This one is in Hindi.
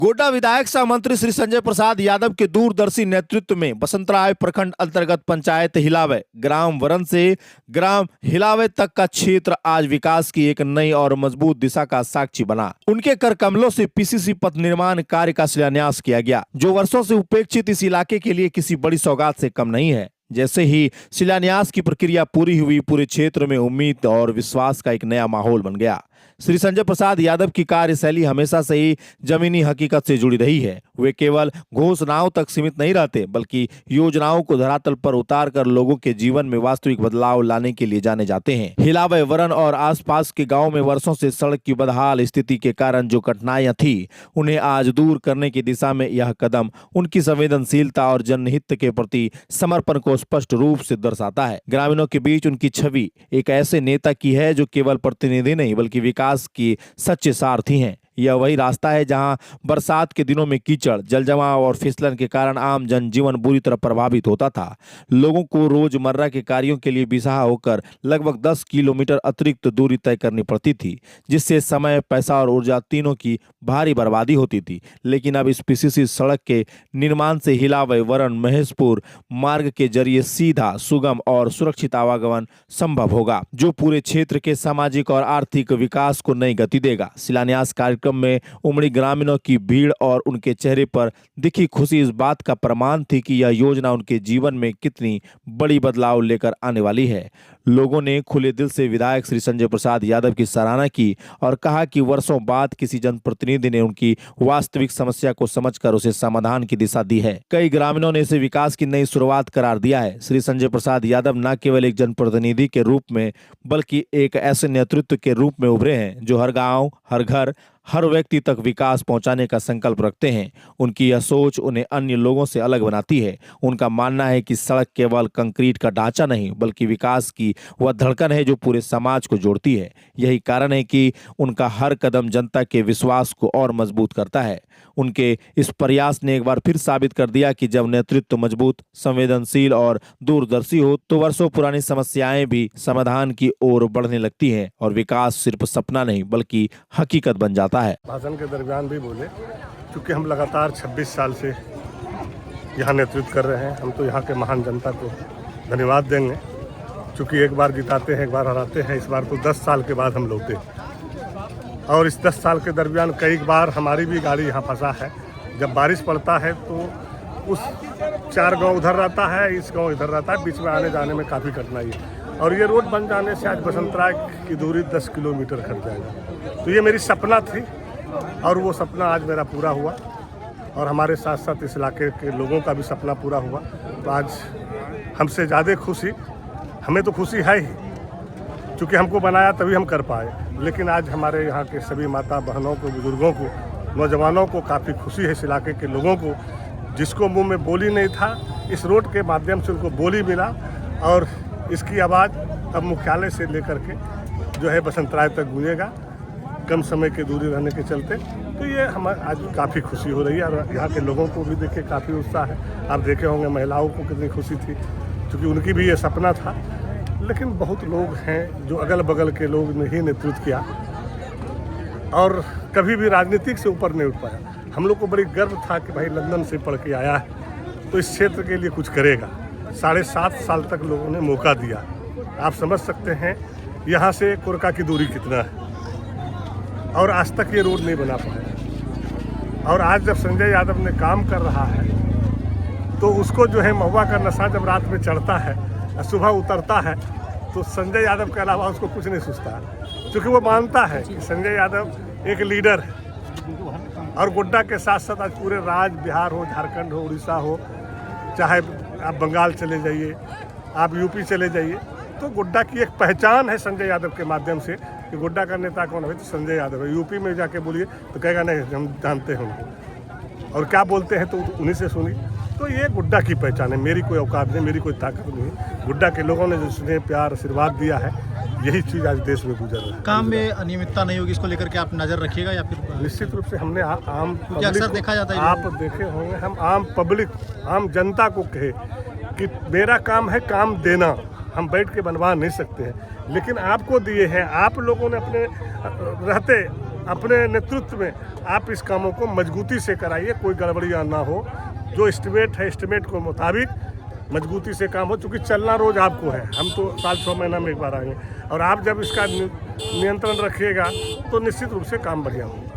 गोड्डा विधायक सह मंत्री श्री संजय प्रसाद यादव के दूरदर्शी नेतृत्व में बसंतराय प्रखंड अंतर्गत पंचायत हिलावे ग्राम वरन से ग्राम हिलावे तक का क्षेत्र आज विकास की एक नई और मजबूत दिशा का साक्षी बना। उनके कर कमलों से पीसीसी पथ निर्माण कार्य का शिलान्यास किया गया, जो वर्षों से उपेक्षित इस इलाके के लिए किसी बड़ी सौगात से कम नहीं है। जैसे ही शिलान्यास की प्रक्रिया पूरी हुई, पूरे क्षेत्र में उम्मीद और विश्वास का एक नया माहौल बन गया। श्री संजय प्रसाद यादव की कार्यशैली हमेशा से ही जमीनी हकीकत से जुड़ी रही है। वे केवल घोषणाओं तक सीमित नहीं रहते, बल्कि योजनाओं को धरातल पर उतार कर लोगों के जीवन में वास्तविक बदलाव लाने के लिए जाने जाते हैं। हिलावे वरन और आसपास के गांव में वर्षों से सड़क की बदहाल स्थिति के कारण जो कठिनाइयां थी, उन्हें आज दूर करने की दिशा में यह कदम उनकी संवेदनशीलता और जनहित के प्रति समर्पण को स्पष्ट रूप से दर्शाता है। ग्रामीणों के बीच उनकी छवि एक ऐसे नेता की है जो केवल प्रतिनिधि नहीं, बल्कि विकास की सच्चे सारथी हैं। यह वही रास्ता है जहां बरसात के दिनों में कीचड़, जलजमाव और फिसलन के कारण आम जनजीवन बुरी तरह प्रभावित होता था। लोगों को रोजमर्रा के कार्यों के लिए बिसहा होकर लगभग 10 किलोमीटर अतिरिक्त दूरी तय करनी पड़ती थी, जिससे समय, पैसा और ऊर्जा तीनों की भारी बर्बादी होती थी। लेकिन अब इस पीसीसी सड़क के निर्माण से हिलावे वरन महेशपुर मार्ग के जरिए सीधा, सुगम और सुरक्षित आवागमन संभव होगा, जो पूरे क्षेत्र के सामाजिक और आर्थिक विकास को नई गति देगा। शिलान्यास कार्यक्रम में उमड़ी ग्रामीणों की भीड़ और उनके चेहरे पर दिखी खुशी इस बात का प्रमाण थी कि यह योजना उनके जीवन में कितनी बड़ी बदलाव लेकर आने वाली है। लोगों ने खुले दिल से विधायक श्री संजय प्रसाद यादव की सराहना की और कहा कि वर्षों बाद किसी जनप्रतिनिधि ने उनकी वास्तविक समस्या को समझकर उसे समाधान की दिशा दी है। कई ग्रामीणों ने इसे विकास की नई शुरुआत करार दिया है। श्री संजय प्रसाद यादव न केवल एक जनप्रतिनिधि के रूप में, बल्कि एक ऐसे नेतृत्व के रूप में उभरे हैं जो हर गांव, हर घर, हर व्यक्ति तक विकास पहुंचाने का संकल्प रखते हैं। उनकी यह सोच उन्हें अन्य लोगों से अलग बनाती है। उनका मानना है कि सड़क केवल कंक्रीट का ढांचा नहीं, बल्कि विकास की वह धड़कन है जो पूरे समाज को जोड़ती है। यही कारण है कि उनका हर कदम जनता के विश्वास को और मजबूत करता है। उनके इस प्रयास ने एक बार फिर साबित कर दिया कि जब नेतृत्व मजबूत, संवेदनशील और दूरदर्शी हो, तो वर्षों पुरानी समस्याएं भी समाधान की ओर बढ़ने लगती हैं और विकास सिर्फ सपना नहीं, बल्कि हकीकत बन जाता है। भाषण के दरमियान भी बोले, क्योंकि हम लगातार 26 साल से यहाँ नेतृत्व कर रहे हैं। हम तो यहाँ के महान जनता को धन्यवाद देंगे, क्योंकि एक बार जिताते हैं, एक बार हराते हैं। इस बार तो 10 साल के बाद हम लौटे और इस 10 साल के दरमियान कई बार हमारी भी गाड़ी यहाँ फंसा है। जब बारिश पड़ता है तो उस 4 गांव उधर रहता है, इस गांव इधर रहता है, बीच में आने जाने में काफ़ी कठिनाई है। और ये रोड बन जाने से आज बसंतराय की दूरी 10 किलोमीटर घट जाएगी। तो ये मेरी सपना थी और वो सपना आज मेरा पूरा हुआ और हमारे साथ साथ इस इलाके के लोगों का भी सपना पूरा हुआ। तो आज हमसे ज़्यादा खुशी, हमें तो खुशी है ही, क्योंकि हमको बनाया तभी हम कर पाए। लेकिन आज हमारे यहाँ के सभी माता बहनों को, बुजुर्गों को, नौजवानों को काफ़ी खुशी है। इस इलाके के लोगों को, जिसको मुंह में बोली नहीं था, इस रोड के माध्यम से उनको बोली मिला और इसकी आवाज़ अब मुख्यालय से लेकर के जो है बसंतराय तक गूंजेगा, कम समय की दूरी रहने के चलते। तो ये हमारे आज काफ़ी खुशी हो रही है और यहाँ के लोगों को भी देखिए काफ़ी उत्साह है। आप देखे होंगे महिलाओं को कितनी खुशी थी, क्योंकि उनकी भी ये सपना था। लेकिन बहुत लोग हैं जो अगल बगल के लोग ने ही नेतृत्व किया और कभी भी राजनीतिक से ऊपर नहीं उठ पाया। हम लोग को बड़ी गर्व था कि भाई लंदन से पढ़ के आया है तो इस क्षेत्र के लिए कुछ करेगा। 7.5 साल तक लोगों ने मौका दिया। आप समझ सकते हैं यहाँ से कोरका की दूरी कितना है और आज तक ये रोड नहीं बना पाया। और आज जब संजय यादव ने काम कर रहा है तो उसको जो है महुआ का नशा जब रात में चढ़ता है, सुबह उतरता है, तो संजय यादव के अलावा उसको कुछ नहीं सोचता, क्योंकि वो मानता है कि संजय यादव एक लीडर है। और गोड्डा के साथ साथ आज पूरे राज्य, बिहार हो, झारखंड हो, उड़ीसा हो, चाहे आप बंगाल चले जाइए, आप यूपी चले जाइए, तो गोड्डा की एक पहचान है संजय यादव के माध्यम से कि गोड्डा का नेता कौन है, तो संजय यादव है। यूपी में जाके बोलिए तो कहेगा नहीं हम जानते हैं उनको, और क्या बोलते हैं तो उन्हीं से सुनिए। तो ये गोड्डा की पहचान है। मेरी कोई औकात नहीं, मेरी कोई ताकत नहीं। गोड्डा के लोगों ने जो स्नेह, प्यार, आशीर्वाद दिया है, यही चीज़ आज देश में गुजर रहा है। काम में अनियमितता नहीं होगी, इसको लेकर के आप नज़र रखिएगा या फिर? निश्चित रूप से हमने आम अक्सर देखा जाता है, आप देखे होंगे, हम आम पब्लिक, आम जनता को कहे कि मेरा काम है काम देना, हम बैठ के बनवा नहीं सकते हैं, लेकिन आपको दिए हैं। आप लोगों ने अपने रहते अपने नेतृत्व में आप इस कामों को मजबूती से कराइए, कोई गड़बड़ियाँ ना हो। जो एस्टिमेट है, एस्टिमेट के मुताबिक मजबूती से काम हो, चूँकि चलना रोज़ आपको है। हम तो साल 6 महीना में एक बार आएंगे, और आप जब इसका नियंत्रण रखिएगा तो निश्चित रूप से काम बढ़िया होगा।